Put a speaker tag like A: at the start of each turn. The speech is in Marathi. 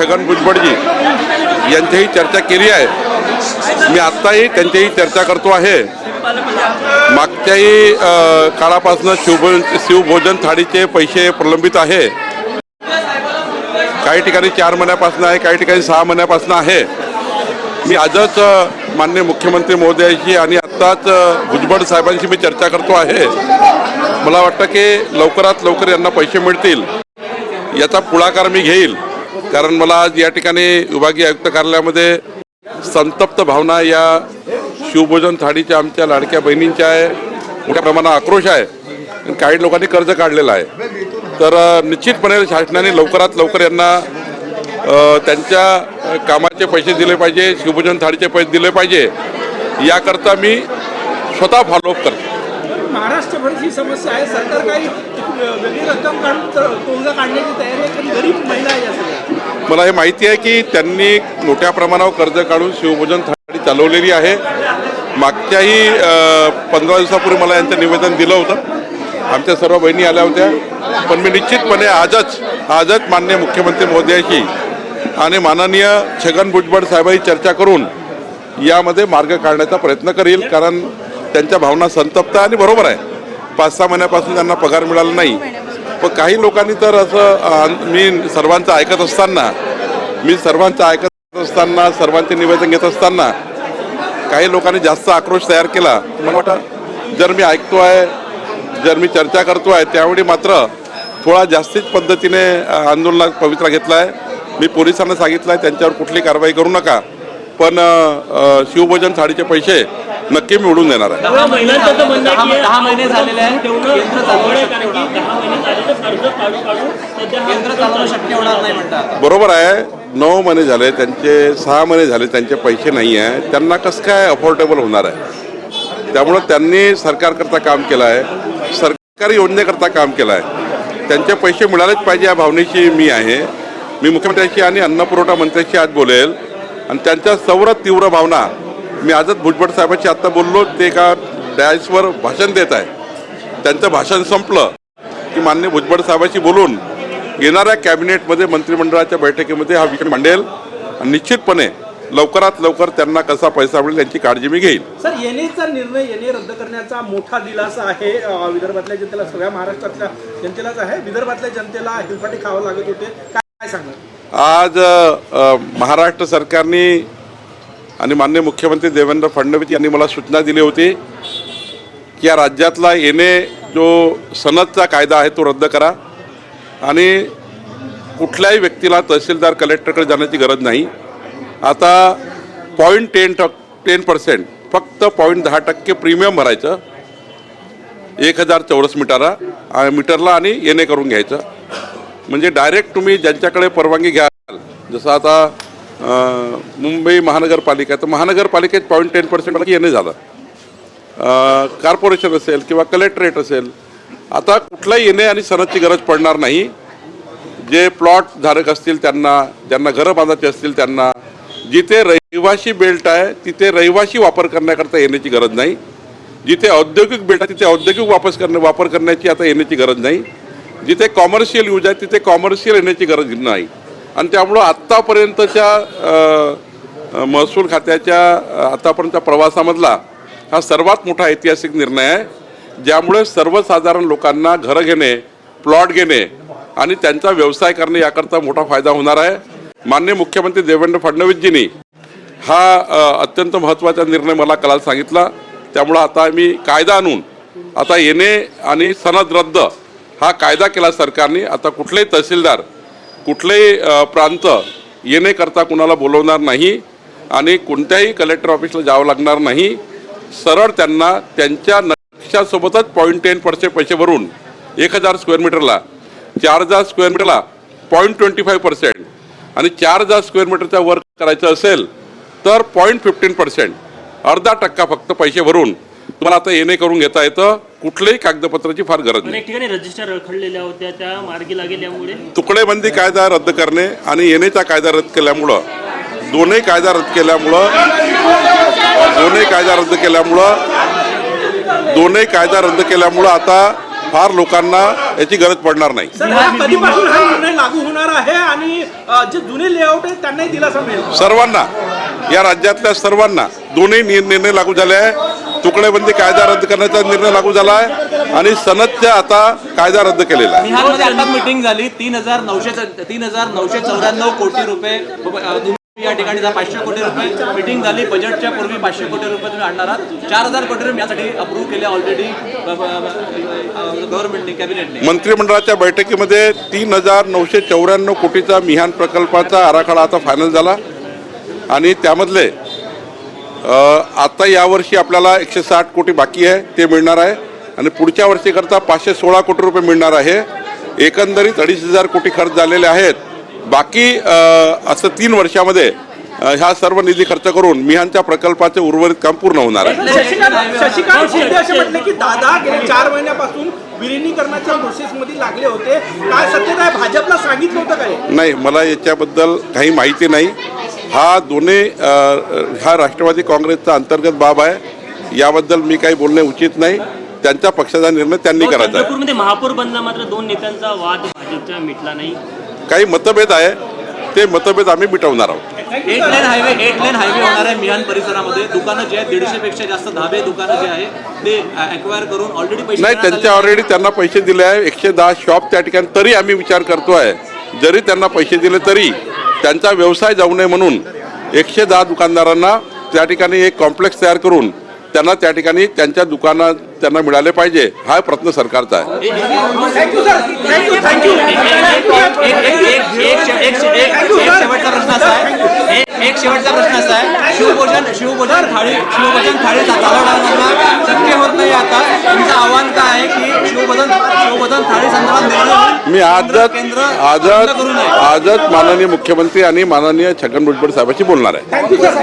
A: छगन भुजबळजी यांच्याही चर्चा केली आहे। मी आत्ताही त्यांच्याही चर्चा करतो आहे। मागच्याही काळापासून शिवभोजन थाळीचे पैसे प्रलंबित आहे। काही ठिकाणी 4 महिन्यापासून आहे, काही ठिकाणी 6 महिन्यापासून आहे। मी आजच माननीय मुख्यमंत्री महोदयाशी आणि आत्ताच भुजबळ साहेबांशी मी चर्चा करतो आहे। मला वाटतं की लवकरात लवकर यांना पैसे मिळतील याचा पुढाकार मी घेईल, कारण मला आज या ठिकाणी विभागीय आयुक्त कार्यालयामध्ये संतप्त भावना या शिवभोजन थाळीच्या आमच्या लाडक्या बहिणींच्या आहे। मोठ्या प्रमाणात आक्रोश आहे। काही लोकांनी कर्ज काढलेलं आहे, तर निश्चितपणे शासनाने लवकरात लवकर यांना त्यांच्या कामाचे पैसे दिले पाहिजे, शिवभोजन थाळीचे पैसे दिले पाहिजे, याकरता मी स्वतः फॉलोअप करतो।
B: महाराष्ट्रभर ही समस्या आहे। सरकार काही वेगळी रक्कम काढून तोडगा काढण्याची तयारी आहे, पण गरीब महिला आहे या सगळ्या।
A: मला हे माहिती आहे की त्यांनी मोठ्या प्रमाणावर कर्ज काढून शिवभोजन थाळी चालवलेली आहे। मागच्याही 15 दिवसापूर्वी मला यांचं निवेदन दिलं होतं। आमच्या सर्व बहिणी आल्या होत्या, पण मी निश्चितपणे आजच माननीय मुख्यमंत्री महोदयाशी आणि माननीय छगन भुजबळ साहेबांशी चर्चा करून यामध्ये मार्ग काढण्याचा प्रयत्न करील, कारण त्यांच्या भावना संतप्त आणि बरोबर आहे। 5-6 महिन्यापासून त्यांना पगार मिळाला नाही, पण काही लोकांनी तर असं मी सर्वांचं ऐकत असताना सर्वांचे निवेदन घेत असताना काही लोकांनी जास्त आक्रोश तयार केला। मला वाटतं जर मी ऐकतो आहे, जर मी चर्चा करतो आहे, त्यावेळी मात्र थोडा जास्तीच पद्धतीने आंदोलनात पवित्रा घेतला आहे। मी पोलिसांना सांगितलं आहे त्यांच्यावर कुठली कारवाई करू नका, पण शिवभोजन थाळीचे पैसे नक्की मिळवून देणार आहे।
C: 10 महिने झालेले आहे, केंद्र चालवणं शक्य होणार नाही म्हणतात।
A: बरोबर आहे, 9 महिने झाले त्यांचे, 6 महिने झाले त्यांचे पैसे नाही आहे, त्यांना कसं काय अफोर्डेबल होणार आहे? त्यामुळं त्यांनी सरकारकरता काम केलं आहे, सरकारी योजनेकरता काम केलं आहे, त्यांचे पैसे मिळालेच पाहिजे या भावनेची मी आहे। मी मुख्यमंत्र्यांशी आणि अन्न पुरवठा मंत्र्यांशी आज बोलेल आणि त्यांच्या सर्व तीव्र भावना मी आजच भुजबळ साहेबांशी आत्ता बोललो, ते एका डॅशवर भाषण देत आहे। त्यांचं भाषण संपलं की माननीय भुजबळ साहेबांशी बोलून येणाऱ्या कॅबिनेटमध्ये मंत्रिमंडळाच्या बैठकीमध्ये हा विषय मांडेल आणि निश्चितपणे लवकरात लवकर त्यांना कसा पैसा मिळेल यांची काळजी मी घेईल।
B: सर, येणेचा निर्णय येणे रद्द करण्याचा मोठा दिलासा आहे विदर्भातल्या जनतेला, सगळ्या महाराष्ट्रातल्या जनतेलाच आहे। विदर्भातल्या जनतेला हेलपाटे खावं लागत होते, काय सांगणार?
A: आज महाराष्ट्र सरकारने आणि माननीय मुख्यमंत्री देवेंद्र फडणवीस यांनी मला सूचना दिली होती की या राज्यातला येणे जो सनदचा कायदा आहे तो रद्द करा आणि कुठल्याही व्यक्तीला तहसीलदार कलेक्टरकडे जाण्याची गरज नाही। आता 0.10% फक्त 0.10% प्रीमियम भरायचं 1000 चौरस मीटरला आणि येणे करून घ्यायचं, म्हणजे डायरेक्ट तुम्ही ज्यांच्याकडे परवानगी घ्याल, जसं आता मुंबई महानगरपालिका, तर महानगरपालिकेत 0.10% येणे झालं, कॉर्पोरेशन असेल किंवा कलेक्टरेट असेल, आता कुठलाही येणे आणि सनदची गरज पडणार नाही। जे प्लॉट धारक असतील त्यांना, ज्यांना घरं बांधायची असतील त्यांना, जिथे रहिवाशी बेल्ट आहे तिथे रहिवाशी वापर करण्याकरता येण्याची गरज नाही, जिथे औद्योगिक बेल्ट आहे तिथे औद्योगिक वापर करण्याची आता येण्याची गरज नाही, जिथे कॉमर्शियल यूज आहे तिथे कॉमर्शियल येण्याची गरज नाही। आणि त्यामुळं आत्तापर्यंतच्या महसूल खात्याच्या आतापर्यंतच्या प्रवासामधला हा सर्वात मोठा ऐतिहासिक निर्णय आहे, ज्यामुळे सर्वसाधारण लोकांना घरं घेणे, प्लॉट घेणे आणि त्यांचा व्यवसाय करणे याकरता मोठा फायदा होणार आहे। माननीय मुख्यमंत्री देवेंद्र फडणवीसजींनी हा अत्यंत महत्त्वाचा निर्णय मला काल सांगितला, त्यामुळं आता मी कायदा आणून आता येणे आणि सनद रद्द हा कायदा केला सरकारने। आता कुठलेही तहसीलदार, कुठलेही प्रांत येणे करता कुणाला बोलवणार नाही आणि कोणत्याही कलेक्टर ऑफिसला जावं लागणार नाही। सरळ त्यांना त्यांच्या नक्षासोबतच 0.10% पैसे भरून 1000 स्क्वेअर मीटरला, 4000 स्क्वेअर मीटरला 0.25% आणि 4000 स्क्वेअर मीटरच्या वर करायचं असेल तर 0.15%, अर्धा टक्का फक्त पैसे भरून तुम्हाला आता येणे करून घेता येतं। कुठल्याही कागदपत्राची फार गरज नाही।
C: अनेक ठिकाणी रजिस्टर रखडलेल्या होत्या, त्या मार्गी लागल्यामुळे
A: तुकडेबंदी कायदा रद्द करणे आणि येणेचा कायदा रद्द केल्यामुळं दोन्ही कायदा रद्द केल्यामुळं आता फार लोकांना याची गरज पडणार नाही.
B: सर कधीपासून हा निर्णय लागू होणार आहे आणि जे जुने लेआउट आहेत त्यांनाही दिलासा मिळेल?
A: सर्वांना, या राज्यातल्या सर्वांना दोन्ही निर्णय लागू झाले आहे. तुकडेबंदी कायदा रद्द करण्याचा निर्णय लागू झाला आहे आणि सनदचा आता कायदा रद्द केलेला आहे.
C: बिहारमध्ये आता मीटिंग झाली. 3,994 कोटी रुपये तुम्ही या ठिकाणी 500 कोटी रुपये मीटिंग झाली. बजेटच्या पूर्वी 500 कोटी रुपये तुम्ही आणणार आहात. 4,000 कोटी रुपये यासाठी अप्रूव्ह केले ऑलरेडी गव्हर्नमेंटने, कॅबिनेटने.
A: मंत्रिमंडळाच्या बैठकीमध्ये 3,994 कोटीचा मिहान प्रकल्पाचा आराखडा आता फायनल झाला आणि त्यामधले आता यावर्षी आपल्याला 160 कोटी बाकी आहे, ते मिळणार आहे आणि पुढच्या वर्षीकरता 516 कोटी रुपये मिळणार आहे. एकंदरीत 2,500 कोटी खर्च झालेले आहेत. बाकी असं 3 वर्षामध्ये ह्या सर्व निधी खर्च करून मिहानच्या प्रकल्पाचे उर्वरित काम पूर्ण होणार आहे.
B: शशिकांत शिंदे असे म्हटले की दादा गेल्या 4 महिन्यापासून विलिनीकरणाच्या प्रोसेसमध्ये लागले होते. काय सत्यता आहे? भाजपला सांगितलं होतं काय?
A: नाही, मला याच्याबद्दल काही माहिती नाही. हा राष्ट्रवादी काँग्रेसचा अंतर्गत बाब आहे. याबद्दल मी काही बोलणे उचित नाही. त्यांच्या पक्षाचा निर्णय त्यांनी करायचा आहे.
D: चंद्रपूरमध्ये महापौर बनला मात्र 2 नेत्यांचा वाद भाजपचा मिटला नाही.
A: काही मतभेद आहे, ते मतभेद आम्ही मिटवणार आहोत.
C: 8 लेन हायवे होणार आहे मिहान परिसरामध्ये. दुकानं जे आहेत 150 पेक्षा जास्त धाबे दुकानं जे आहे ते अक्वायर करून ऑलरेडी पैसे
A: नाही,
C: देण्यात
A: त्यांच्या
C: आले.
A: ऑलरेडी त्यांना पैसे दिले आहे. 110 शॉप त्या ठिकाणी. तरी आम्ही विचार करतो आहे, जरी त्यांना पैसे दिले तरी त्यांचा व्यवसाय जाऊ नये म्हणून 110 दुकानदारांना त्या ठिकाणी एक कॉम्प्लेक्स तयार करून त्यांना त्या ठिकाणी त्यांच्या दुकानात त्यांना मिळाले पाहिजे, हा प्रयत्न सरकारचा आहे.
B: Thank you sir. थँक्यू.
C: एक शेवटचा प्रश्न असा आहे, शिवभोजन थाळी चालवणाऱ्यांना शक्य होत नाही. आता तुमचं आव्हान काय आहे की शिवभोजन थाळी संदर्भात निर्णय होईल?
A: मी आजच माननीय मुख्यमंत्री आणि माननीय छगन भुजबळ साहेबांशी बोलणार आहे.
B: Thank you sir.